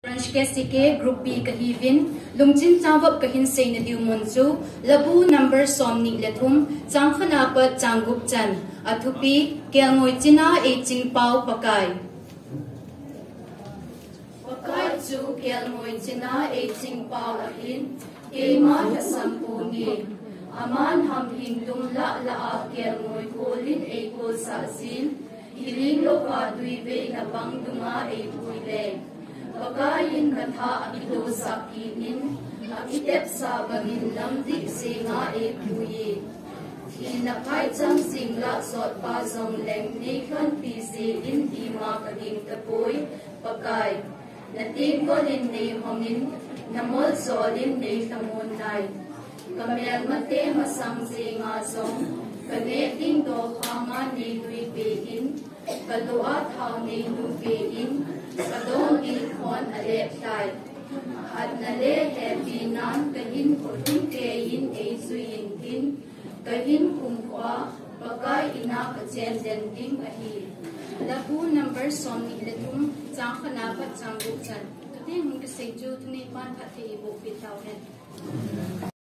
ब्रांच के सिके group B कहीविन लुंजिन चावक कहिन सेन दिउ मोंचु लबु नंबर सोमनी लेथुम चांगखना प चांगुप चन अथुपी केलमोय चिना ए चिंगपाव पकाय चु केलमोय चिना ए चिंगपाव अहिन केमा हसंपुंगी अमान हम हिंदुम ला ला केलमोय कोलिन ए को सासिन हिलिंग लोका दुइबे नबंग दुंगा ए पुइले Pagkain katha akido sakinin, akitep sa bangin lamdik singa e puyi. Hinakay chang singla sot pa zong leng nikhan pisi in ima kading tapoy pagkay. Nating ko lin ne hongin, namol solin ne tamunay. Kamel mate masang singa zong, kaneting do hama ne dui pein, kaluat hao ne du pein, kadong ilkon alep tay. At nale hebi nan kahin kutin kayin ay suyin din, kahin kumkwa, bagay ina kachen dending ahi. Labu number somni letum, changkanapat changguk chan. Kating kasi ju tunay pan pati ibu bitaw hen.